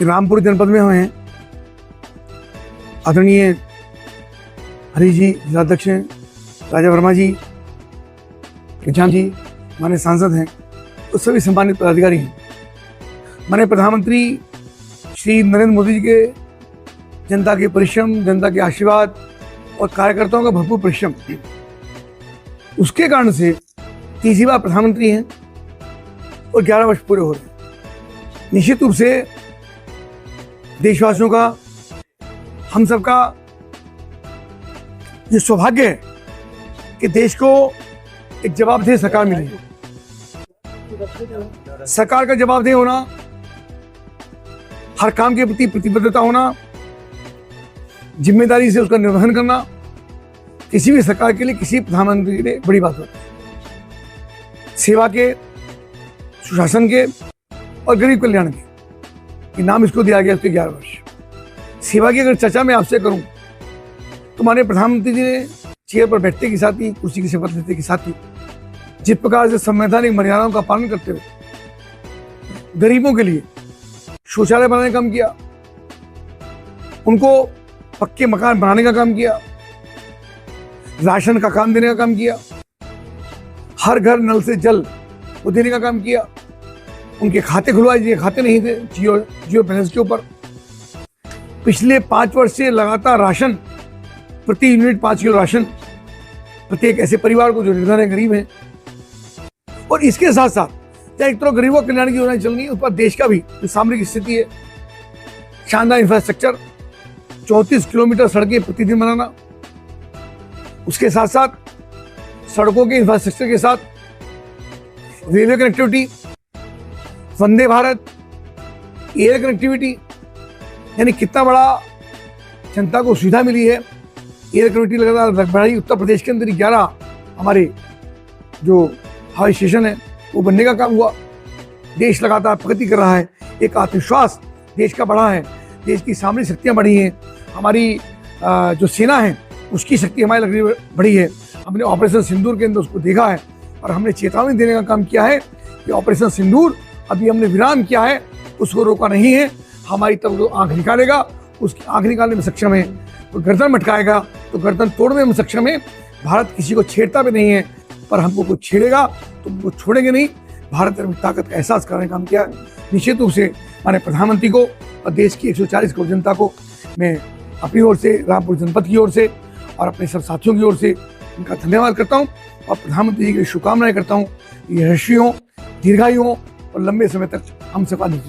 रामपुर जनपद में हुए हैं। आदरणीय हरीश जी जिलाध्यक्ष हैं, राजा वर्मा जी, किचान जी माननीय सांसद हैं, तो सभी सम्मानित पदाधिकारी हैं। माननीय प्रधानमंत्री श्री नरेंद्र मोदी जी के जनता के परिश्रम, जनता के आशीर्वाद और कार्यकर्ताओं का भरपूर परिश्रम, उसके कारण से तीसरी बार प्रधानमंत्री हैं और 11 वर्ष पूरे हो रहे हैं। निश्चित रूप से देशवासियों का, हम सबका ये सौभाग्य है कि देश को एक जवाबदेह सरकार मिली है। सरकार का जवाबदेह होना, हर काम के प्रति प्रतिबद्धता होना, जिम्मेदारी से उसका निर्वहन करना, किसी भी सरकार के लिए, किसी प्रधानमंत्री के लिए बड़ी बात होती है। सेवा के, सुशासन के और गरीब कल्याण के नाम इसको दिया गया उसके 11 वर्ष। सेवा की अगर चर्चा मैं आपसे करूं तो माननीय प्रधानमंत्री जी ने चेयर पर बैठते के साथ ही, कुर्सी की शपथ लेते के साथ ही, जिस प्रकार से संवैधानिक मर्यादाओं का पालन करते हुए गरीबों के लिए शौचालय बनाने का काम किया, उनको पक्के मकान बनाने का काम किया, राशन का काम देने का काम किया, हर घर नल से जल वो देने का काम किया, उनके खाते खुलवाए जिनके खाते नहीं थे जियो बैलेंस के ऊपर। पिछले 5 वर्ष से लगातार राशन, प्रति यूनिट 5 किलो राशन प्रत्येक ऐसे परिवार को जो निर्धन है, गरीब है। और इसके साथ साथ एक तरफ गरीबों कल्याण की योजना चल रही है, उस पर देश का भी जो सामरिक स्थिति है, शानदार इंफ्रास्ट्रक्चर, 34 किलोमीटर सड़कें प्रतिदिन बनाना, उसके साथ साथ सड़कों के इंफ्रास्ट्रक्चर के साथ railway connectivity, Vande Bharat, air connectivity, यानी कितना बड़ा जनता को सुविधा मिली है। एयर कनेक्टिविटी लगातार बढ़ाई। उत्तर प्रदेश के अंदर 11 हमारे जो हवाई स्टेशन है वो बनने का काम हुआ। देश लगातार प्रगति कर रहा है, एक आत्मविश्वास देश का बढ़ा है, देश की सामरिक शक्तियाँ बढ़ी हैं, हमारी जो सेना है उसकी शक्ति हमारी लग रही बढ़ी है। हमने ऑपरेशन सिंदूर के अंदर उसको देखा है और हमने चेतावनी देने का काम किया है कि ऑपरेशन सिंदूर अभी हमने विराम किया है, उसको रोका नहीं है। हमारी तरफ जो आंख निकालेगा उसकी आंख निकालने में सक्षम है, तो गर्दन मटकाएगा तो गर्दन तोड़ने में सक्षम है। भारत किसी को छेड़ता भी नहीं है, पर हमको कोई छेड़ेगा तो उनको छोड़ेंगे नहीं। भारत अपनी ताकत का एहसास करने का काम किया है। निश्चित रूप से हमारे प्रधानमंत्री को और देश की 140 करोड़ जनता को मैं अपनी ओर से, रामपुर जनपद की ओर से और अपने सब साथियों की ओर से उनका धन्यवाद करता हूँ और प्रधानमंत्री जी की शुभकामनाएं करता हूँ। ये यशस्वी हों, दीर्घायु हों और लंबे समय तक हम सफल